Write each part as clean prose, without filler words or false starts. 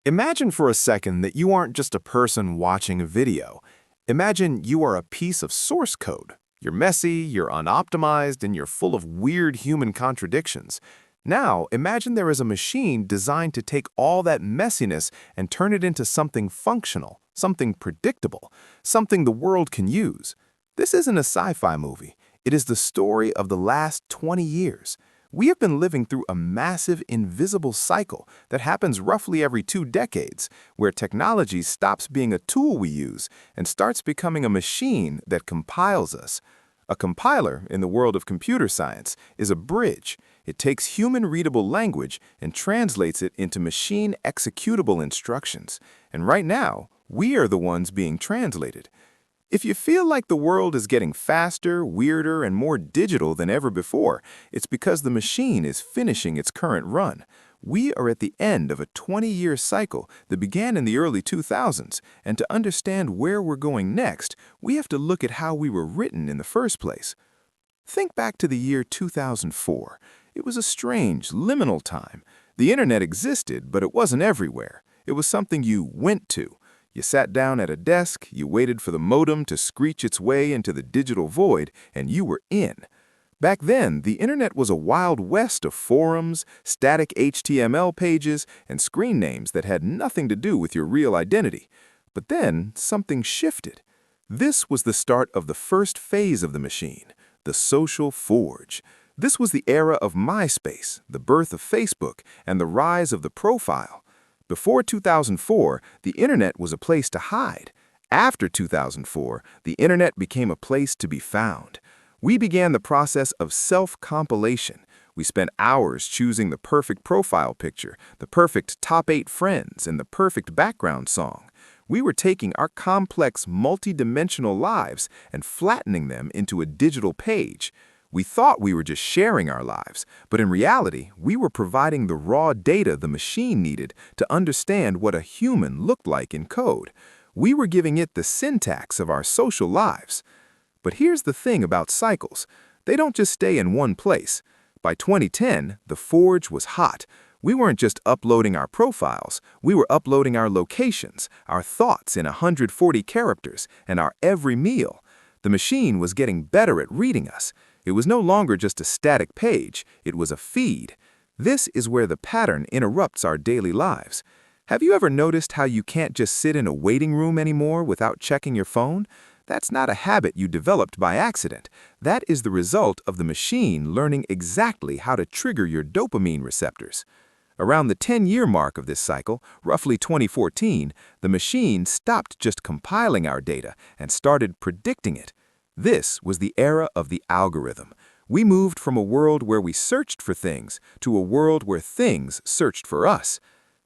Imagine for a second that you aren't just a person watching a video. Imagine you are a piece of source code. You're messy, you're unoptimized, and you're full of weird human contradictions. Now, imagine there is a machine designed to take all that messiness and turn it into something functional, something predictable, something the world can use. This isn't a sci-fi movie. It is the story of the last 20 years. We have been living through a massive, invisible cycle that happens roughly every 2 decades, where technology stops being a tool we use and starts becoming a machine that compiles us. A compiler, in the world of computer science, is a bridge. It takes human-readable language and translates it into machine-executable instructions. And right now, we are the ones being translated. If you feel like the world is getting faster, weirder, and more digital than ever before, it's because the machine is finishing its current run. We are at the end of a 20-year cycle that began in the early 2000s, and to understand where we're going next, we have to look at how we were written in the first place. Think back to the year 2004. It was a strange, liminal time. The internet existed, but it wasn't everywhere. It was something you went to. You sat down at a desk, you waited for the modem to screech its way into the digital void, and you were in. Back then, the internet was a wild west of forums, static HTML pages, and screen names that had nothing to do with your real identity. But then, something shifted. This was the start of the first phase of the machine, the social forge. This was the era of MySpace, the birth of Facebook, and the rise of the profile. Before 2004, the internet was a place to hide. After 2004, the internet became a place to be found. We began the process of self-compilation. We spent hours choosing the perfect profile picture, the perfect top 8 friends, and the perfect background song. We were taking our complex, multi-dimensional lives and flattening them into a digital page. We thought we were just sharing our lives, but in reality, we were providing the raw data the machine needed to understand what a human looked like in code. We were giving it the syntax of our social lives. But here's the thing about cycles. They don't just stay in one place. By 2010, the forge was hot. We weren't just uploading our profiles, we were uploading our locations, our thoughts in 140 characters, and our every meal. The machine was getting better at reading us. It was no longer just a static page, it was a feed. This is where the pattern interrupts our daily lives. Have you ever noticed how you can't just sit in a waiting room anymore without checking your phone? That's not a habit you developed by accident. That is the result of the machine learning exactly how to trigger your dopamine receptors. Around the 10-year mark of this cycle, roughly 2014, the machine stopped just compiling our data and started predicting it. This was the era of the algorithm. We moved from a world where we searched for things to a world where things searched for us.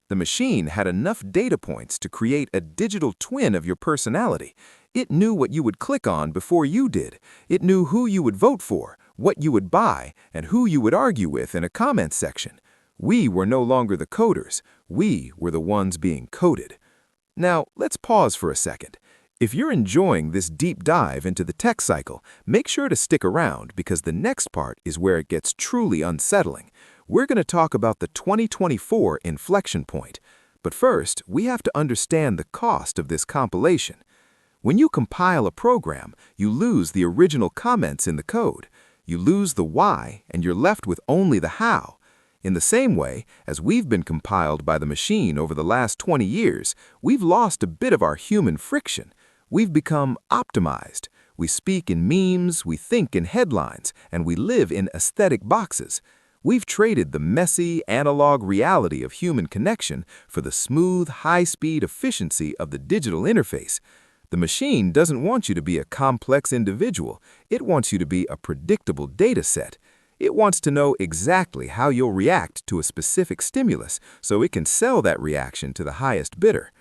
The machine had enough data points to create a digital twin of your personality. It knew what you would click on before you did. It knew who you would vote for, what you would buy, and who you would argue with in a comment section. We were no longer the coders. We were the ones being coded. Now, let's pause for a second. If you're enjoying this deep dive into the tech cycle, make sure to stick around because the next part is where it gets truly unsettling. We're going to talk about the 2024 inflection point. But first, we have to understand the cost of this compilation. When you compile a program, you lose the original comments in the code. You lose the why, and you're left with only the how. In the same way, as we've been compiled by the machine over the last 20 years, we've lost a bit of our human friction. We've become optimized. We speak in memes, we think in headlines, and we live in aesthetic boxes. We've traded the messy, analog reality of human connection for the smooth, high-speed efficiency of the digital interface. The machine doesn't want you to be a complex individual. It wants you to be a predictable data set. It wants to know exactly how you'll react to a specific stimulus so it can sell that reaction to the highest bidder.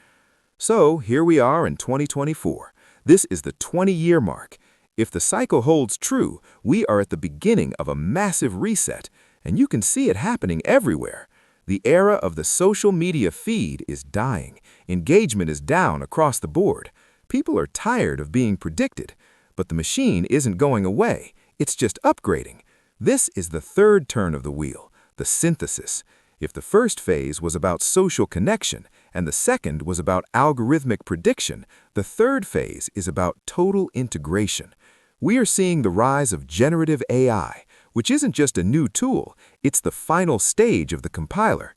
So here we are in 2024. This is the 20-year mark. If the cycle holds true, we are at the beginning of a massive reset, and you can see it happening everywhere. The era of the social media feed is dying. Engagement is down across the board. People are tired of being predicted, but the machine isn't going away. It's just upgrading. This is the third turn of the wheel, the synthesis. If the first phase was about social connection, and the second was about algorithmic prediction. The third phase is about total integration. We are seeing the rise of generative AI, which isn't just a new tool, it's the final stage of the compiler.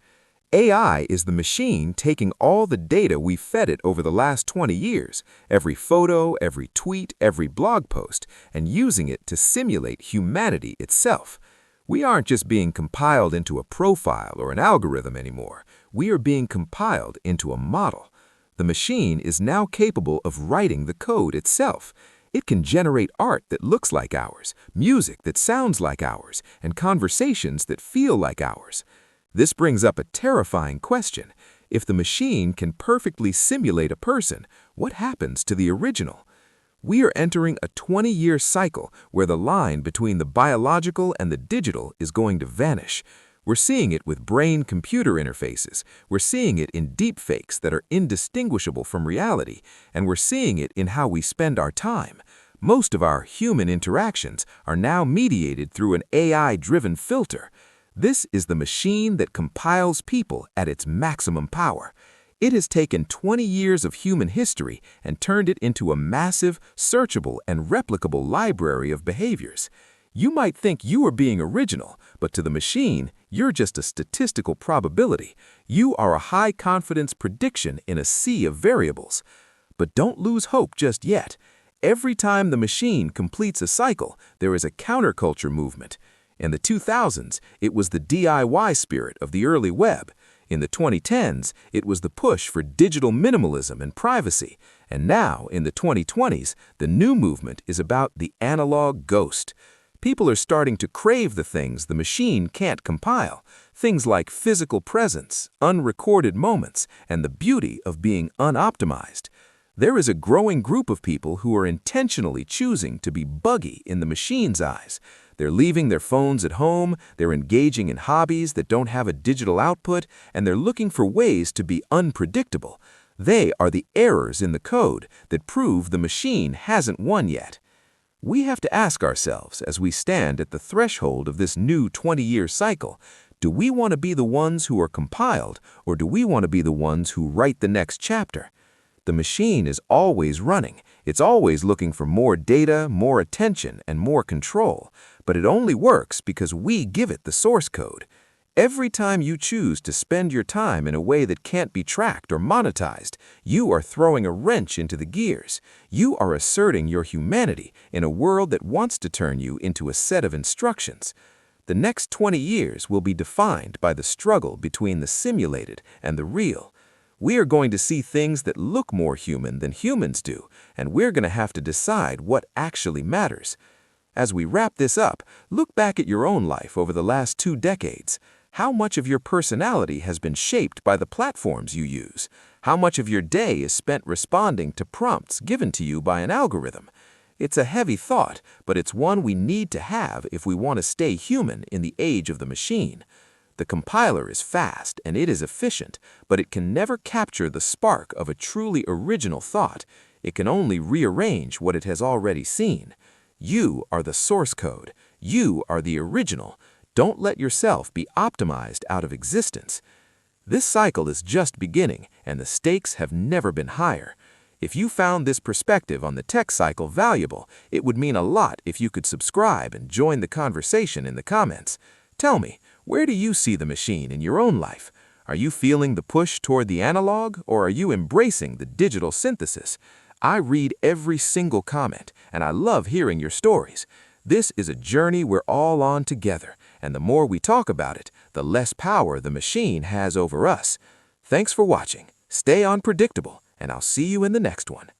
AI is the machine taking all the data we fed it over the last 20 years, every photo, every tweet, every blog post, and using it to simulate humanity itself. We aren't just being compiled into a profile or an algorithm anymore. We are being compiled into a model. The machine is now capable of writing the code itself. It can generate art that looks like ours, music that sounds like ours, and conversations that feel like ours. This brings up a terrifying question. If the machine can perfectly simulate a person, what happens to the original? We are entering a 20-year cycle where the line between the biological and the digital is going to vanish. We're seeing it with brain-computer interfaces. We're seeing it in deepfakes that are indistinguishable from reality, and we're seeing it in how we spend our time. Most of our human interactions are now mediated through an AI-driven filter. This is the machine that compiles people at its maximum power. It has taken 20 years of human history and turned it into a massive, searchable, and replicable library of behaviors. You might think you are being original, but to the machine, you're just a statistical probability. You are a high-confidence prediction in a sea of variables. But don't lose hope just yet. Every time the machine completes a cycle, there is a counterculture movement. In the 2000s, it was the DIY spirit of the early web. In the 2010s, it was the push for digital minimalism and privacy. And now, in the 2020s, the new movement is about the analog ghost. People are starting to crave the things the machine can't compile. Things like physical presence, unrecorded moments, and the beauty of being unoptimized. There is a growing group of people who are intentionally choosing to be buggy in the machine's eyes. They're leaving their phones at home, they're engaging in hobbies that don't have a digital output, and they're looking for ways to be unpredictable. They are the errors in the code that prove the machine hasn't won yet. We have to ask ourselves as we stand at the threshold of this new 20-year cycle, do we want to be the ones who are compiled, or do we want to be the ones who write the next chapter? The machine is always running. It's always looking for more data, more attention, and more control. But it only works because we give it the source code. Every time you choose to spend your time in a way that can't be tracked or monetized, you are throwing a wrench into the gears. You are asserting your humanity in a world that wants to turn you into a set of instructions. The next 20 years will be defined by the struggle between the simulated and the real. We are going to see things that look more human than humans do, and we're going to have to decide what actually matters. As we wrap this up, look back at your own life over the last 2 decades. How much of your personality has been shaped by the platforms you use? How much of your day is spent responding to prompts given to you by an algorithm? It's a heavy thought, but it's one we need to have if we want to stay human in the age of the machine. The compiler is fast and it is efficient, but it can never capture the spark of a truly original thought. It can only rearrange what it has already seen. You are the source code. You are the original. Don't let yourself be optimized out of existence. This cycle is just beginning, and the stakes have never been higher. If you found this perspective on the tech cycle valuable, it would mean a lot if you could subscribe and join the conversation in the comments. Tell me, where do you see the machine in your own life? Are you feeling the push toward the analog, or are you embracing the digital synthesis? I read every single comment, and I love hearing your stories. This is a journey we're all on together, and the more we talk about it, the less power the machine has over us. Thanks for watching. Stay unpredictable, and I'll see you in the next one.